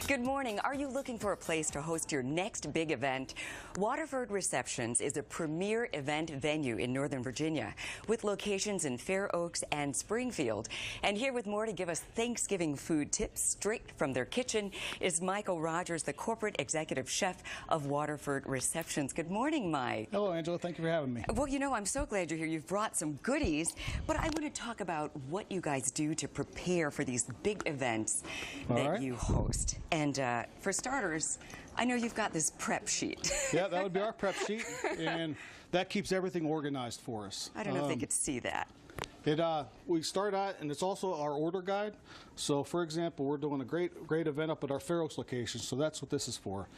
Good morning. Are you looking for a place to host your next big event? Waterford Receptions is a premier event venue in Northern Virginia with locations in Fair Oaks and Springfield. And here with more to give us Thanksgiving food tips straight from their kitchen is Michael Rogers, the corporate executive chef of Waterford Receptions. Good morning, Mike. Hello, Angela. Thank you for having me. Well, you know, I'm so glad you're here. You've brought some goodies, but I want to talk about what you guys do to prepare for these big events that you host. And for starters, I know you've got this prep sheet. Yeah, that would be our prep sheet, and that keets everything organized for us. I don't know if they could see that. We start out, and it's also our order guide. So, for example, we're doing a great event up at our Fair Oaks location, so that's what this is for.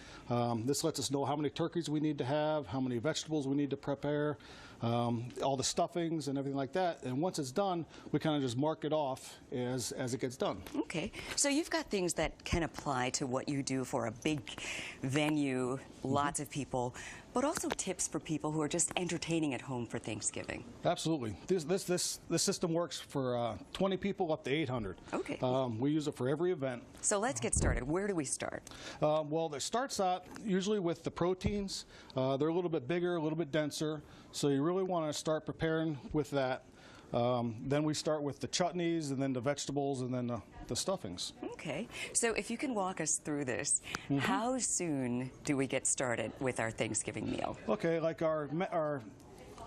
This lets us know how many turkeys we need to have, how many vegetables we need to prepare, all the stuffings and everything like that. And once it's done, we kind of just mark it off as it gets done. Okay, so you've got things that can apply to what you do for a big venue, lots of people, but also tips for people who are just entertaining at home for Thanksgiving. Absolutely. This system works for 20 people up to 800. Okay. We use it for every event. So let's get started. Where do we start? Well, it starts out usually with the proteins. They're a little bit bigger, a little bit denser, so you really want to start preparing with that. Then we start with the chutneys, and then the vegetables, and then the stuffings. Okay, so if you can walk us through this, how soon do we get started with our Thanksgiving meal? Okay, like our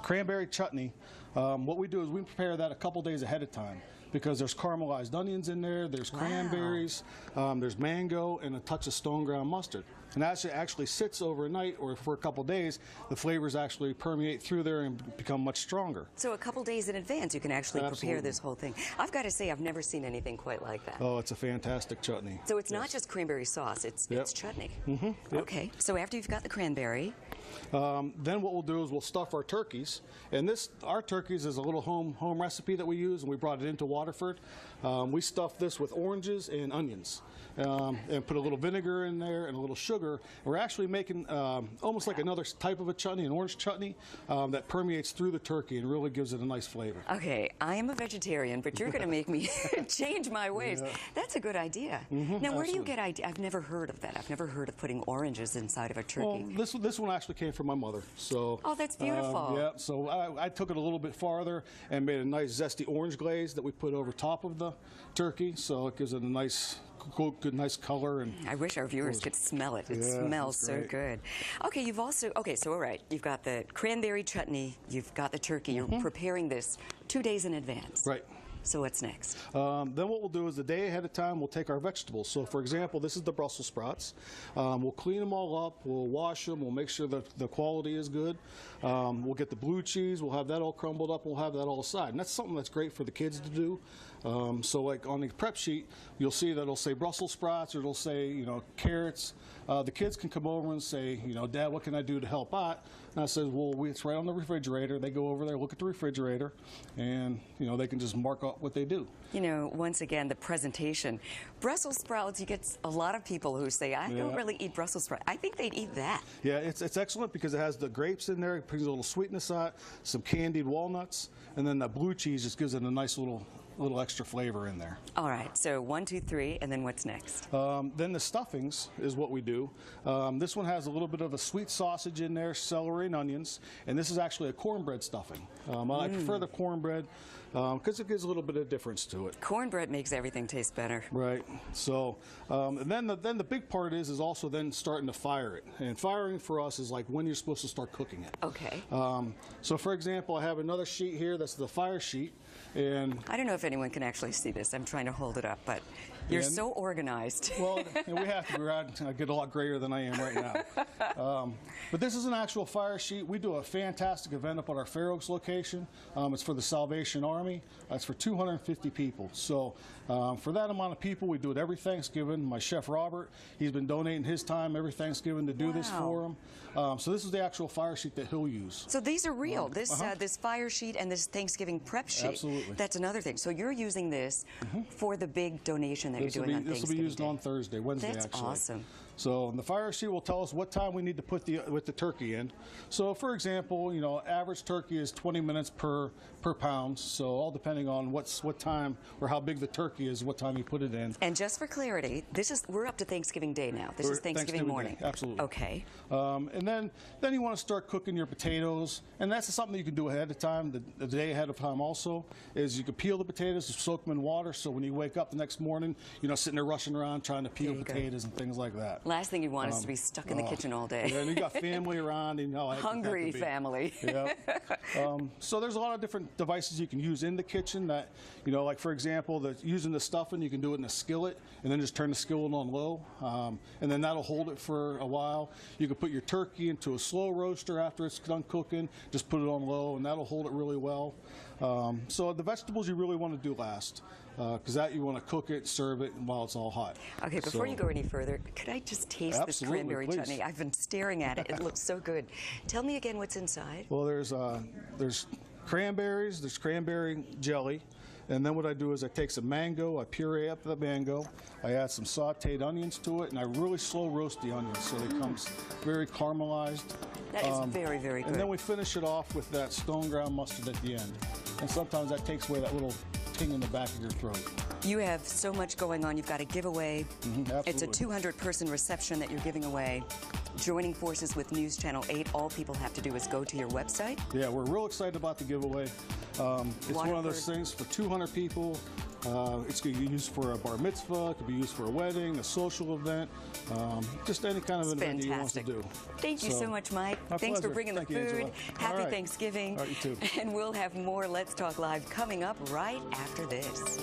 cranberry chutney, what we do is we prepare that a couple days ahead of time, because there's caramelized onions in there, there's cranberries, there's mango, and a touch of stone ground mustard. And that actually sits overnight, or for a couple days, the flavors actually permeate through there and become much stronger. So a couple days in advance, you can actually prepare this whole thing. I've got to say, I've never seen anything quite like that. Oh, it's a fantastic chutney. So it's not just cranberry sauce, it's chutney. Okay, so after you've got the cranberry, then what we'll do is we'll stuff our turkeys, and our turkeys is a little home recipe that we use, and we brought it into Waterford. We stuff this with oranges and onions, and put a little vinegar in there and a little sugar. We're actually making almost like another type of a chutney, an orange chutney, that permeates through the turkey and really gives it a nice flavor. Okay, I am a vegetarian, but you're going to make me change my ways. Yeah. That's a good idea. Now, where do you get ideas? I've never heard of that. I've never heard of putting oranges inside of a turkey. Well, this one actually came from my mother. So. Oh, that's beautiful. Yeah, so I took it a little bit farther and made a nice zesty orange glaze that we put over top of the turkey, so it gives it a nice nice color. And I wish our viewers could smell it. It smells so good. Okay, you've also, so all right, you've got the cranberry chutney, you've got the turkey, you're preparing this 2 days in advance. Right. So what's next? Then what we'll do is the day ahead of time, we'll take our vegetables. So, for example, this is the Brussels sprouts. We'll clean them all up. We'll wash them. We'll make sure that the quality is good. We'll get the blue cheese. We'll have that all crumbled up. We'll have that all aside. And that's something that's great for the kids to do. So, like on the prep sheet, you'll see that it'll say Brussels sprouts, or it'll say, you know, carrots. The kids can come over and say, you know, Dad, what can I do to help out? And I said, well, it's right on the refrigerator. They go over there, look at the refrigerator, and, you know, they can just mark up what they do. You know, once again, the presentation. Brussels sprouts, you get a lot of people who say, I don't really eat Brussels sprouts. I think they'd eat that. Yeah, it's excellent because it has the grapes in there. It brings a little sweetness out, some candied walnuts, and then that blue cheese just gives it a nice little extra flavor in there. All right, so 1, 2, 3, and then what's next? Then the stuffings is what we do. This one has a little bit of a sweet sausage in there, celery and onions, and this is actually a cornbread stuffing. I prefer the cornbread because it gives a little bit of difference to it. Cornbread makes everything taste better. Right. So, and then the big part is also then starting to fire it. And firing for us is like when you're supposed to start cooking it. Okay. So, for example, I have another sheet here. That's the fire sheet. And I don't know if anyone can actually see this. I'm trying to hold it up, but you're so organized. Well, we have to. I get a lot grayer than I am right now. But this is an actual fire sheet. We do a fantastic event up at our Fair Oaks location. It's for the Salvation Army. It's for 250 people. So for that amount of people, we do it every Thanksgiving. My chef, Robert, he's been donating his time every Thanksgiving to do this for him. So this is the actual fire sheet that he'll use. So these are real. This fire sheet and this Thanksgiving prep sheet. Absolutely. That's another thing. So you're using this for the big donation that you're doing on This will Thanksgiving be used Day. on Thursday, Wednesday That's actually. awesome. So the fire sheet will tell us what time we need to put with the turkey in. So for example, you know, average turkey is 20 minutes per pound. So all depending on what time or how big the turkey is, what time you put it in. And just for clarity, we're up to Thanksgiving Day now. This is Thanksgiving morning. Day, absolutely. Okay. And then you want to start cooking your potatoes, and that's something you can do ahead of time, the day ahead of time also, is you can peel the potatoes, soak them in water, so when you wake up the next morning, you're not sitting there rushing around trying to peel potatoes and things like that. Last thing you want is to be stuck in the kitchen all day. Yeah, and you got family around, and you know, Hungry family. Yeah. So there's a lot of different devices you can use in the kitchen that, you know, like for example, using the stuffing, you can do it in a skillet, and then just turn the skillet on low, and then that'll hold it for a while. You can put your turkey into a slow roaster after it's done cooking, just put it on low, and that'll hold it really well. So the vegetables you really want to do last, because that you want to cook it, serve it while it's all hot. Okay, before you go any further, could I just taste this cranberry chutney? I've been staring at it. It looks so good. Tell me again what's inside. Well, there's cranberries, there's cranberry jelly, and then what I do is I take some mango, I puree up the mango, I add some sauteed onions to it, and I really slow roast the onions so it becomes very caramelized. That is very, very good. And then we finish it off with that stone ground mustard at the end. And sometimes that takes away that little ting in the back of your throat. You have so much going on. You've got a giveaway. Absolutely. It's a 200-person reception that you're giving away. Joining forces with News Channel 8, all people have to do is go to your website. Yeah, we're real excited about the giveaway. It's one of those things for 200 people. It's going to be used for a bar mitzvah, it could be used for a wedding, a social event, just any kind of event that you want to do. Thank you so much, Mike. Thanks pleasure. for bringing the food. Angela. Happy Thanksgiving. All right, you too. And we'll have more Let's Talk Live coming up right after this.